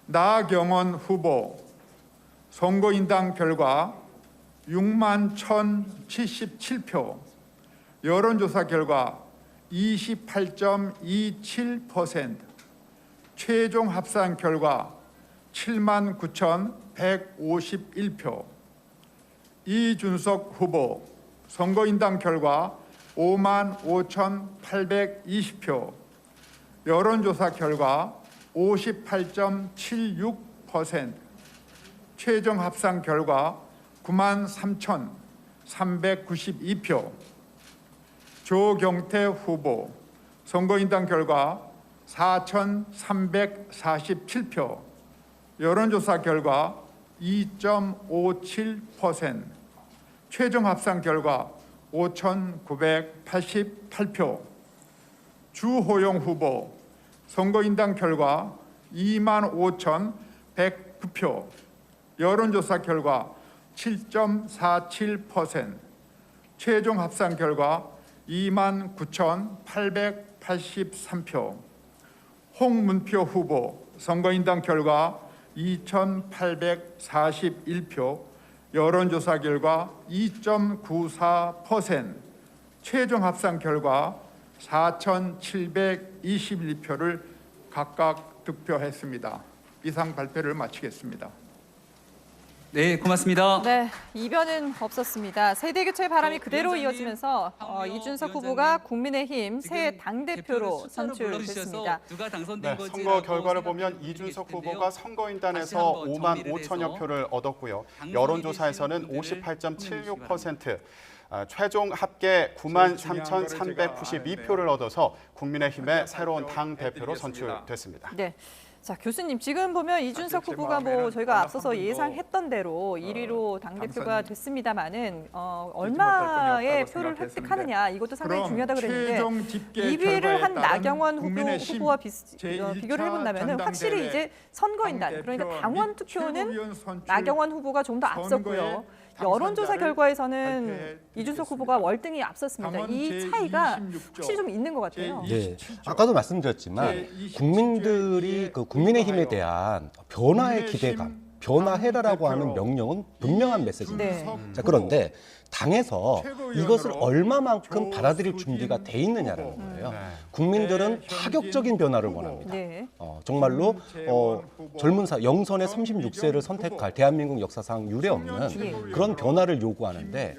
나경원 후보 선거인단 결과 61,077표. 여론조사 결과 28.27%. 최종 합산 결과 79,151표. 이준석 후보 선거인단 결과 55,820표. 여론조사 결과 58.76%. 최종 합산 결과 93,392표. 조경태 후보 선거인단 결과 4,347표. 여론조사 결과 2.57%. 최종 합산 결과 5,988표. 주호영 후보 선거인단 결과 25,109표. 여론조사 결과 7.47%. 최종 합산 결과 29,883표, 홍문표 후보 선거인단 결과 2,841표, 여론조사 결과 2.94%, 최종 합산 결과 4,721표를 각각 득표했습니다. 이상 발표를 마치겠습니다. 네, 고맙습니다. 네, 이변은 없었습니다. 세대 교체 바람이 그대로 이어지면서 이준석 후보가 국민의힘 새 당대표로 선출됐습니다. 누가 당선된 네, 건지 선거 결과를 보면 이준석 후보가 선거인단에서 5만 5천여 표를 얻었고요. 여론조사에서는 58.76%, 최종 합계 9만 3,392표를 얻어서 국민의힘의 새로운 당대표로 선출됐습니다. 네. 자, 교수님 지금 보면 이준석 후보가 뭐 저희가 앞서서 예상했던 대로 1위로 당대표가 됐습니다마는 얼마의 표를 획득하느냐 이것도 상당히 중요하다고 그랬는데 2위를 한 나경원 후보와 비교를 해본다면 확실히 이제 선거인단 그러니까 당원 투표는 나경원 후보가 좀 더 앞섰고요. 여론조사 결과에서는 이준석 후보가 월등히 앞섰습니다. 이 차이가 확실히 좀 있는 것 같아요. 네, 아까도 말씀드렸지만 국민들이 그 국민의힘에 대한 변화의 기대감, 변화해라라고 하는 명령은 분명한 메시지입니다. 네. 자, 그런데 당에서 이것을 얼마만큼 받아들일 준비가 돼 있느냐라는 거예요. 국민들은 파격적인 변화를 원합니다. 네. 정말로 젊은 영선의 36세를 선택할 대한민국 역사상 유례 없는 그런 변화를 요구하는데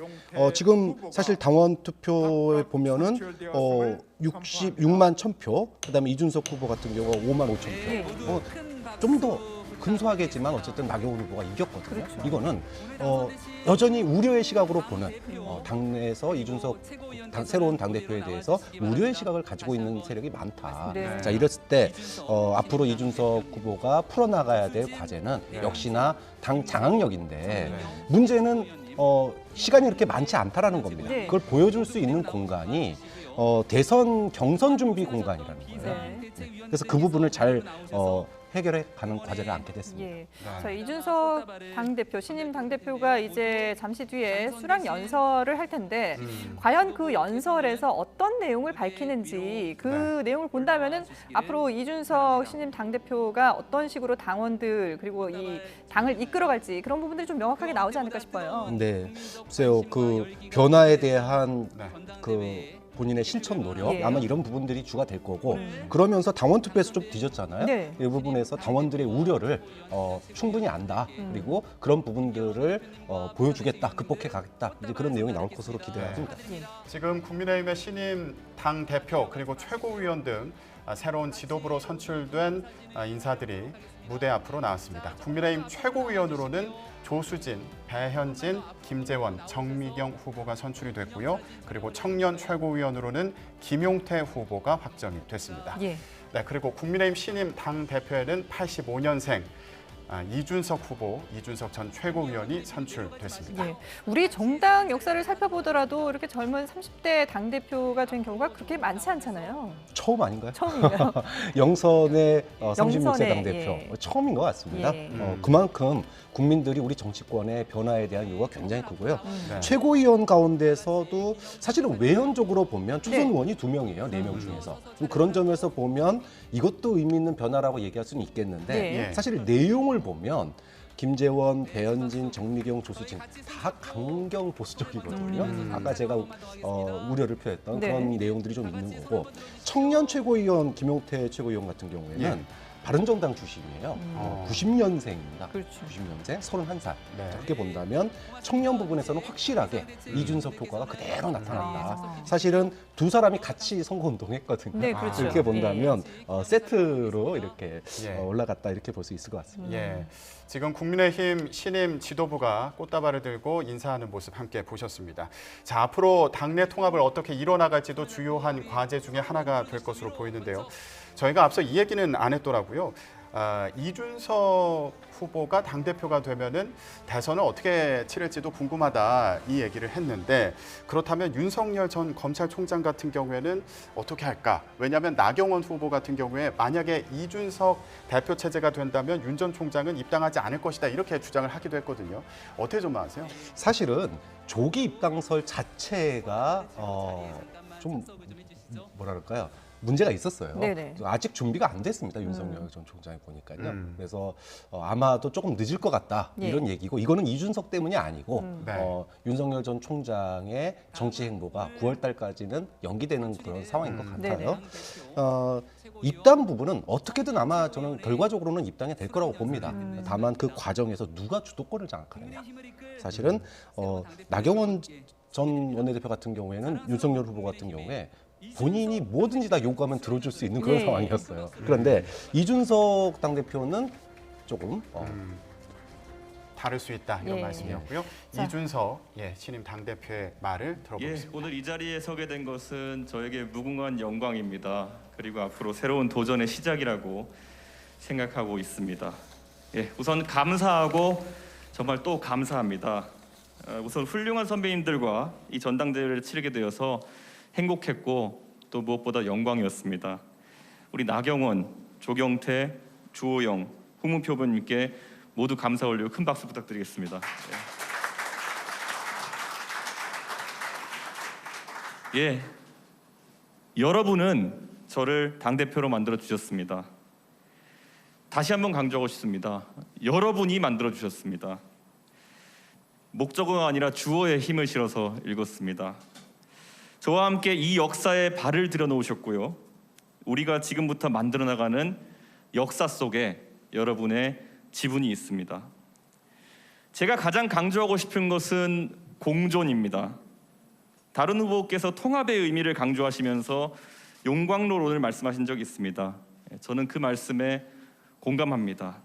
지금 사실 당원 투표에 보면은 66만 1,000표, 그다음에 이준석 후보 같은 경우가 5만 5천 표. 좀 더 근소하겠지만 어쨌든 나경원 후보가 이겼거든요. 그렇죠. 이거는 여전히 우려의 시각으로 보는 당내에서 이준석 새로운 당대표에 대해서 우려의 시각을 가지고 있는 세력이 많다. 네. 자, 이랬을 때 앞으로 이준석 후보가 풀어나가야 될 과제는 역시나 당 장악력인데 문제는 시간이 이렇게 많지 않다라는 겁니다. 네. 그걸 보여줄 수 있는 공간이 대선 경선 준비 공간이라는 거예요. 네. 그래서 그 부분을 잘 해결해 가는 과제를 안게 됐습니다. 예. 자, 이준석 당대표, 신임 당대표가 이제 잠시 뒤에 수락 연설을 할 텐데 과연 그 연설에서 어떤 내용을 밝히는지 그 내용을 본다면은 앞으로 이준석 신임 당대표가 어떤 식으로 당원들 그리고 이 당을 이끌어갈지 그런 부분들이 좀 명확하게 나오지 않을까 싶어요. 네, 글쎄요, 그 변화에 대한 그 본인의 실천 노력 예. 아마 이런 부분들이 주가 될 거고 그러면서 당원 투표에서 좀 뒤졌잖아요. 네. 이 부분에서 당원들의 우려를 충분히 안다. 그리고 그런 부분들을 보여주겠다, 극복해 가겠다. 이제 그런 내용이 나올 것으로 기대합니다. 지금 국민의힘의 신임 당 대표 그리고 최고위원 등 새로운 지도부로 선출된 인사들이 무대 앞으로 나왔습니다. 국민의힘 최고위원으로는 조수진, 배현진, 김재원, 정미경 후보가 선출이 됐고요. 그리고 청년 최고위원으로는 김용태 후보가 확정이 됐습니다. 예. 네, 그리고 국민의힘 신임 당 대표에는 85년생 이준석 후보, 이준석 전 최고위원이 선출됐습니다. 예. 우리 정당 역사를 살펴보더라도 이렇게 젊은 30대 당대표가 된 경우가 그렇게 많지 않잖아요. 처음 아닌가요? 처음인가요? 영선의 36세 영선의, 당대표 예. 처음인 것 같습니다. 예. 그만큼 국민들이 우리 정치권의 변화에 대한 요구가 굉장히 크고요. 네. 최고위원 가운데서도 사실은 외연적으로 보면 초선 의원이 2명이에요. 4명 중에서. 좀 그런 점에서 보면 이것도 의미 있는 변화라고 얘기할 수는 있겠는데 네. 사실 내용을 보면 김재원, 배현진, 정미경, 조수진 다 강경 보수적이거든요. 아까 제가 우려를 표했던 네. 그런 내용들이 좀 있는 거고 청년 최고위원 김용태 최고위원 같은 경우에는 바른정당 출신이에요. 90년생입니다. 그렇죠. 90년생, 31살. 네. 그렇게 본다면 청년 부분에서는 확실하게 이준석 효과가 그대로 나타난다. 아. 사실은 두 사람이 같이 선거운동했거든요. 네, 그렇죠. 이렇게 본다면 세트로 이렇게 예. 올라갔다 이렇게 볼 수 있을 것 같습니다. 예, 지금 국민의힘 신임 지도부가 꽃다발을 들고 인사하는 모습 함께 보셨습니다. 자, 앞으로 당내 통합을 어떻게 이뤄나갈지도 주요한 과제 중에 하나가 될 것으로 보이는데요. 저희가 앞서 이 얘기는 안 했더라고요. 이준석 후보가 당대표가 되면은 대선을 어떻게 치를지도 궁금하다 이 얘기를 했는데 그렇다면 윤석열 전 검찰총장 같은 경우에는 어떻게 할까? 왜냐하면 나경원 후보 같은 경우에 만약에 이준석 대표 체제가 된다면 윤 전 총장은 입당하지 않을 것이다 이렇게 주장을 하기도 했거든요. 어떻게 좀 아세요? 사실은 조기 입당설 자체가 좀 뭐랄까요? 문제가 있었어요. 네네. 아직 준비가 안 됐습니다. 윤석열 전 총장이 보니까요. 그래서 아마도 조금 늦을 것 같다 예. 이런 얘기고 이거는 이준석 때문이 아니고 네. 윤석열 전 총장의 정치 행보가 9월 달까지는 연기되는 그런 상황인 것 같아요. 입당 부분은 어떻게든 아마 저는 결과적으로는 입당이 될 거라고 봅니다. 다만 그 과정에서 누가 주도권을 장악하느냐. 사실은 나경원 전 원내대표 같은 경우에는 윤석열 후보 같은 경우에 본인이 뭐든지 다 요구하면 들어줄 수 있는 그런 네. 상황이었어요. 그런데 이준석 당대표는 조금 다를 수 있다 이런 예. 말씀이었고요. 자. 이준석 신임 당대표의 말을 들어보겠습니다. 오늘 이 자리에 서게 된 것은 저에게 무궁한 영광입니다. 그리고 앞으로 새로운 도전의 시작이라고 생각하고 있습니다. 우선 감사하고 정말 또 감사합니다. 우선 훌륭한 선배님들과 이 전당대회를 치르게 되어서 행복했고 또 무엇보다 영광이었습니다. 우리 나경원, 조경태, 주호영, 홍문표 의원님께 모두 감사 올리고 큰 박수 부탁드리겠습니다. 여러분은 저를 당대표로 만들어 주셨습니다. 다시 한번 강조하고 싶습니다. 여러분이 만들어 주셨습니다. 목적어가 아니라 주어에 힘을 실어서 읽었습니다. 저와 함께 이 역사에 발을 들여놓으셨고요. 우리가 지금부터 만들어 나가는 역사 속에 여러분의 지분이 있습니다. 제가 가장 강조하고 싶은 것은 공존입니다. 다른 후보께서 통합의 의미를 강조하시면서 용광로론을 말씀하신 적이 있습니다. 저는 그 말씀에 공감합니다.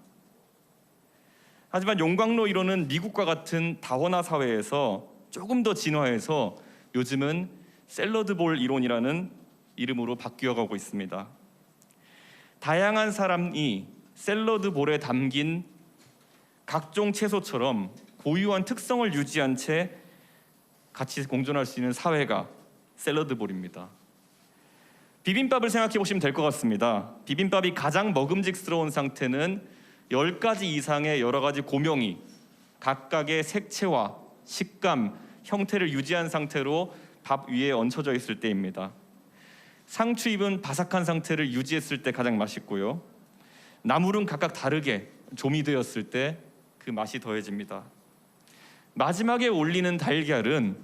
하지만 용광로 이론은 미국과 같은 다원화 사회에서 조금 더 진화해서 요즘은 샐러드볼 이론이라는 이름으로 바뀌어가고 있습니다. 다양한 사람이 샐러드볼에 담긴 각종 채소처럼 고유한 특성을 유지한 채 같이 공존할 수 있는 사회가 샐러드볼입니다. 비빔밥을 생각해 보시면 될 것 같습니다. 비빔밥이 가장 먹음직스러운 상태는 10가지 이상의 여러 가지 고명이 각각의 색채와 식감, 형태를 유지한 상태로 밥 위에 얹혀져 있을 때입니다. 상추잎은 바삭한 상태를 유지했을 때 가장 맛있고요. 나물은 각각 다르게 조미되었을 때 그 맛이 더해집니다. 마지막에 올리는 달걀은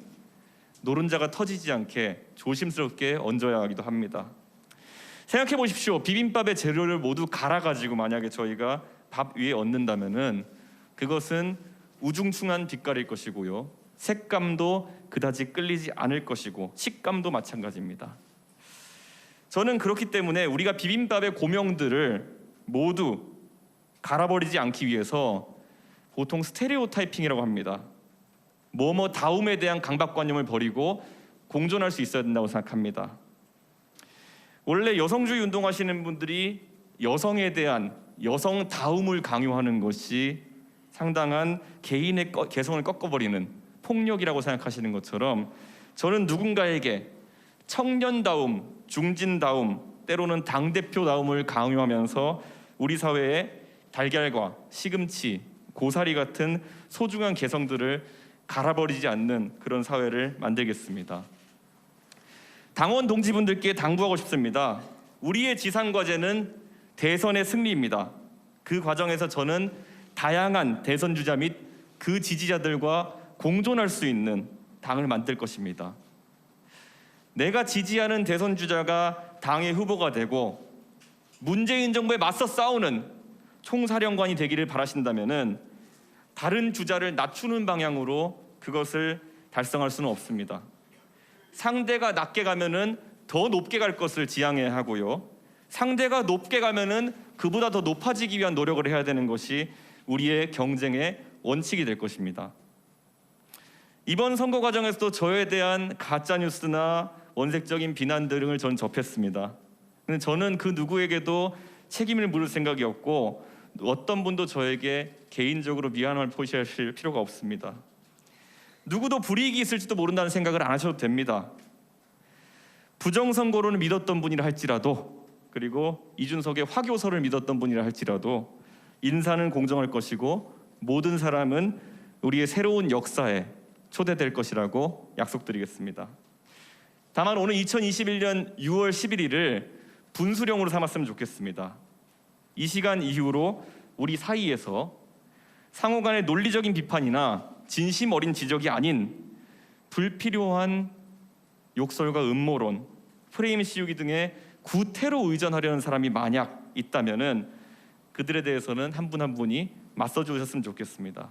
노른자가 터지지 않게 조심스럽게 얹어야 하기도 합니다. 생각해 보십시오. 비빔밥의 재료를 모두 갈아가지고 만약에 저희가 밥 위에 얹는다면은 그것은 우중충한 빛깔일 것이고요. 색감도 그다지 끌리지 않을 것이고 식감도 마찬가지입니다. 저는 그렇기 때문에 우리가 비빔밥의 고명들을 모두 갈아버리지 않기 위해서 보통 스테레오타이핑이라고 합니다. 뭐뭐 다움에 대한 강박관념을 버리고 공존할 수 있어야 된다고 생각합니다. 원래 여성주의 운동하시는 분들이 여성에 대한 여성다움을 강요하는 것이 상당한 개인의 개성을 꺾어버리는 폭력이라고 생각하시는 것처럼 저는 누군가에게 청년다움, 중진다움, 때로는 당대표다움을 강요하면서 우리 사회에 달걀과 시금치, 고사리 같은 소중한 개성들을 갈아버리지 않는 그런 사회를 만들겠습니다. 당원 동지분들께 당부하고 싶습니다. 우리의 지상과제는 대선의 승리입니다. 그 과정에서 저는 다양한 대선 주자 및 그 지지자들과 공존할 수 있는 당을 만들 것입니다. 내가 지지하는 대선 주자가 당의 후보가 되고 문재인 정부에 맞서 싸우는 총사령관이 되기를 바라신다면은 다른 주자를 낮추는 방향으로 그것을 달성할 수는 없습니다. 상대가 낮게 가면은 더 높게 갈 것을 지향해야 하고요. 상대가 높게 가면은 그보다 더 높아지기 위한 노력을 해야 되는 것이 우리의 경쟁의 원칙이 될 것입니다. 이번 선거 과정에서도 저에 대한 가짜 뉴스나 원색적인 비난 등을 전 접했습니다. 근데 저는 그 누구에게도 책임을 물을 생각이 없고 어떤 분도 저에게 개인적으로 미안함을 표시하실 필요가 없습니다. 누구도 불이익이 있을지도 모른다는 생각을 안 하셔도 됩니다. 부정선거론을 믿었던 분이라 할지라도, 그리고 이준석의 화교설을 믿었던 분이라 할지라도 인사는 공정할 것이고 모든 사람은 우리의 새로운 역사에 초대될 것이라고 약속드리겠습니다. 다만 오늘 2021년 6월 11일을 분수령으로 삼았으면 좋겠습니다. 이 시간 이후로 우리 사이에서 상호 간의 논리적인 비판이나 진심 어린 지적이 아닌 불필요한 욕설과 음모론, 프레임 씌우기 등의 구태로 의존하려는 사람이 만약 있다면은 그들에 대해서는 한 분 한 분이 맞서 주셨으면 좋겠습니다.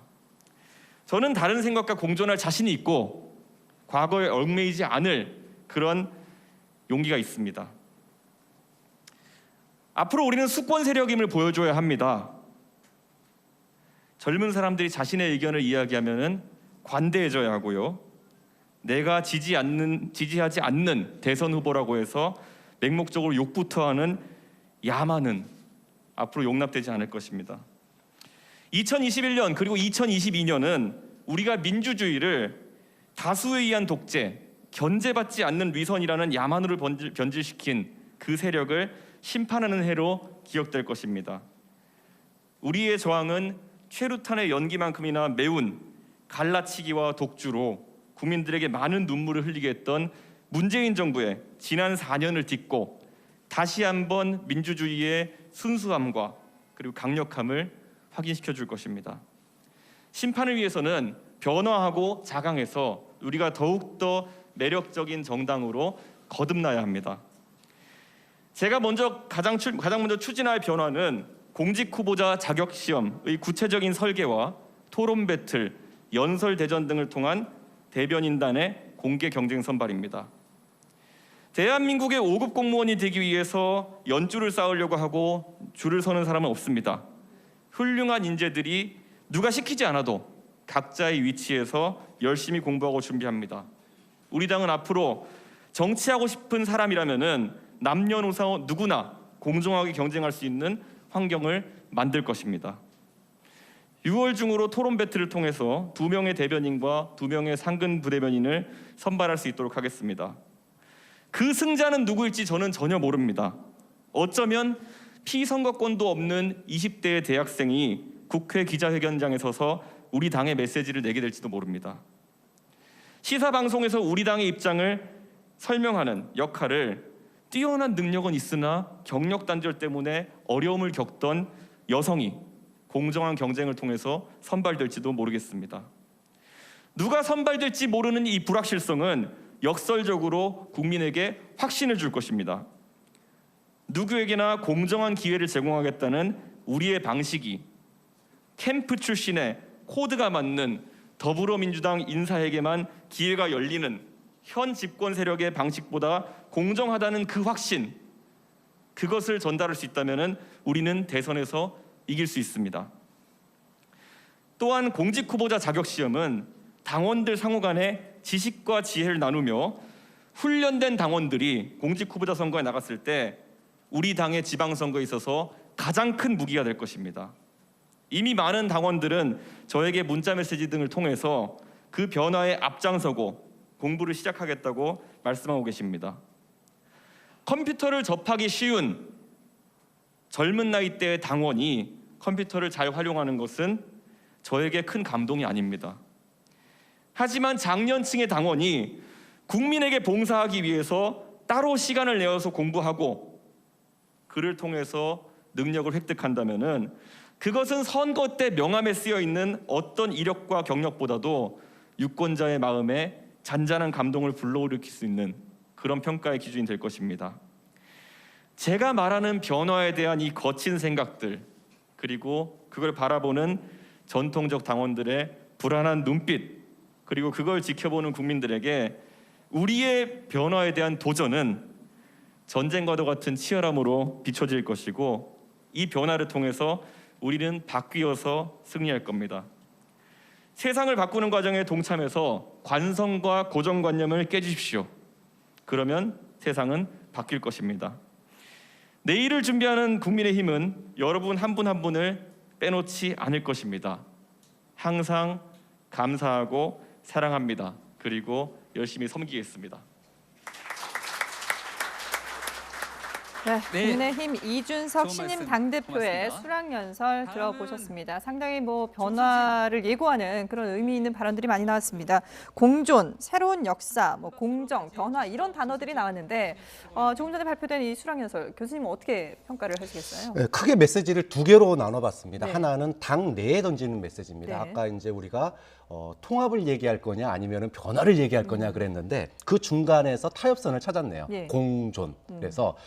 저는 다른 생각과 공존할 자신이 있고 과거에 얽매이지 않을 그런 용기가 있습니다. 앞으로 우리는 수권 세력임을 보여줘야 합니다. 젊은 사람들이 자신의 의견을 이야기하면은 관대해져야 하고요. 내가 지지하지 않는 대선 후보라고 해서 맹목적으로 욕부터 하는 야만은 앞으로 용납되지 않을 것입니다. 2021년 그리고 2022년은 우리가 민주주의를 다수에 의한 독재, 견제받지 않는 위선이라는 야만으로 변질시킨 그 세력을 심판하는 해로 기억될 것입니다. 우리의 저항은 최루탄의 연기만큼이나 매운 갈라치기와 독주로 국민들에게 많은 눈물을 흘리게 했던 문재인 정부의 지난 4년을 딛고 다시 한번 민주주의의 순수함과 그리고 강력함을 확인시켜 줄 것입니다. 심판을 위해서는 변화하고 자강해서 우리가 더욱더 매력적인 정당으로 거듭나야 합니다. 제가 가장 먼저 추진할 변화는 공직 후보자 자격 시험의 구체적인 설계와 토론 배틀, 연설 대전 등을 통한 대변인단의 공개 경쟁 선발입니다. 대한민국의 5급 공무원이 되기 위해서 연줄을 쌓으려고 하고 줄을 서는 사람은 없습니다. 훌륭한 인재들이 누가 시키지 않아도 각자의 위치에서 열심히 공부하고 준비합니다. 우리 당은 앞으로 정치하고 싶은 사람이라면은 남녀노소 누구나 공정하게 경쟁할 수 있는 환경을 만들 것입니다. 6월 중으로 토론 배틀을 통해서 2명의 대변인과 2명의 상근 부대변인을 선발할 수 있도록 하겠습니다. 그 승자는 누구일지 저는 전혀 모릅니다. 어쩌면 피선거권도 없는 20대의 대학생이 국회 기자회견장에 서서 우리 당의 메시지를 내게 될지도 모릅니다. 시사방송에서 우리 당의 입장을 설명하는 역할을 뛰어난 능력은 있으나 경력 단절 때문에 어려움을 겪던 여성이 공정한 경쟁을 통해서 선발될지도 모르겠습니다. 누가 선발될지 모르는 이 불확실성은 역설적으로 국민에게 확신을 줄 것입니다. 누구에게나 공정한 기회를 제공하겠다는 우리의 방식이 캠프 출신의 코드가 맞는 더불어민주당 인사에게만 기회가 열리는 현 집권 세력의 방식보다 공정하다는 그 확신, 그것을 전달할 수 있다면 우리는 대선에서 이길 수 있습니다. 또한 공직 후보자 자격 시험은 당원들 상호 간에 지식과 지혜를 나누며 훈련된 당원들이 공직 후보자 선거에 나갔을 때 우리 당의 지방선거에 있어서 가장 큰 무기가 될 것입니다. 이미 많은 당원들은 저에게 문자 메시지 등을 통해서 그 변화에 앞장서고 공부를 시작하겠다고 말씀하고 계십니다. 컴퓨터를 접하기 쉬운 젊은 나이대의 당원이 컴퓨터를 잘 활용하는 것은 저에게 큰 감동이 아닙니다. 하지만 장년층의 당원이 국민에게 봉사하기 위해서 따로 시간을 내어서 공부하고 그를 통해서 능력을 획득한다면은 그것은 선거 때 명함에 쓰여 있는 어떤 이력과 경력보다도 유권자의 마음에 잔잔한 감동을 불러일으킬 수 있는 그런 평가의 기준이 될 것입니다. 제가 말하는 변화에 대한 이 거친 생각들, 그리고 그걸 바라보는 전통적 당원들의 불안한 눈빛, 그리고 그걸 지켜보는 국민들에게 우리의 변화에 대한 도전은 전쟁과도 같은 치열함으로 비춰질 것이고 이 변화를 통해서 우리는 바뀌어서 승리할 겁니다. 세상을 바꾸는 과정에 동참해서 관성과 고정관념을 깨주십시오. 그러면 세상은 바뀔 것입니다. 내일을 준비하는 국민의힘은 여러분 한 분 한 분을 빼놓지 않을 것입니다. 항상 감사하고 사랑합니다. 그리고 열심히 섬기겠습니다. 네, 네. 국민의힘 이준석 좋은 신임 말씀 당대표의 고맙습니다. 수락연설 다음은 들어보셨습니다. 상당히 변화를 예고하는 그런 의미 있는 발언들이 많이 나왔습니다. 공존, 새로운 역사, 공정, 변화 이런 단어들이 나왔는데 조금 전에 발표된 이 수락연설 교수님은 어떻게 평가를 하시겠어요? 네, 크게 메시지를 두 개로 나눠봤습니다. 네. 하나는 당 내에 던지는 메시지입니다. 네. 아까 이제 우리가 통합을 얘기할 거냐 아니면 변화를 얘기할 거냐 그랬는데 그 중간에서 타협선을 찾았네요. 예. 공존. 그래서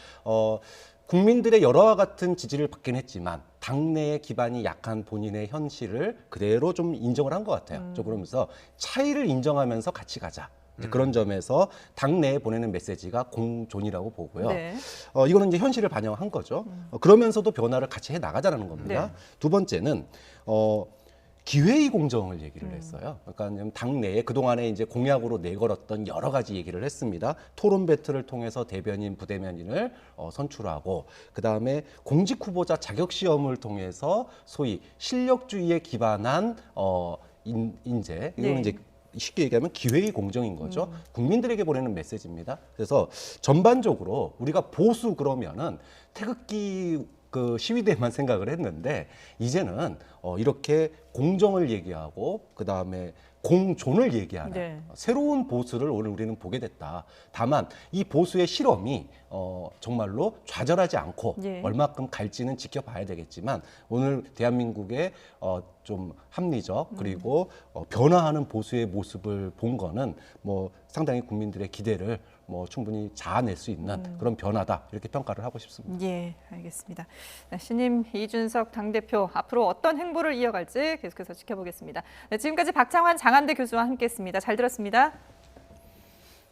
국민들의 여러와 같은 지지를 받긴 했지만 당내의 기반이 약한 본인의 현실을 그대로 좀 인정을 한 것 같아요. 그러면서 차이를 인정하면서 같이 가자. 이제 그런 점에서 당내에 보내는 메시지가 공존이라고 보고요. 네. 이거는 이제 현실을 반영한 거죠. 그러면서도 변화를 같이 해 나가자는 겁니다. 네. 두 번째는 기회의 공정을 얘기를 했어요. 그러니까 당내에 그동안에 이제 공약으로 내걸었던 여러 가지 얘기를 했습니다. 토론 배틀을 통해서 대변인, 부대변인을 선출하고 그다음에 공직 후보자 자격 시험을 통해서 소위 실력주의에 기반한 인재. 이거는 네. 이제 쉽게 얘기하면 기회의 공정인 거죠. 국민들에게 보내는 메시지입니다. 그래서 전반적으로 우리가 보수 그러면은 태극기 그 시위대만 생각을 했는데 이제는 이렇게 공정을 얘기하고 그다음에 공존을 얘기하는 네. 새로운 보수를 오늘 우리는 보게 됐다. 다만 이 보수의 실험이 정말로 좌절하지 않고 예. 얼마큼 갈지는 지켜봐야 되겠지만 오늘 대한민국의 좀 합리적 그리고 변화하는 보수의 모습을 본 거는 상당히 국민들의 기대를 충분히 자아낼 수 있는 그런 변화다 이렇게 평가를 하고 싶습니다. 예, 알겠습니다. 네, 신임 이준석 당대표 앞으로 어떤 행보를 이어갈지 계속해서 지켜보겠습니다. 네, 지금까지 박창환 장한대 교수와 함께했습니다. 잘 들었습니다.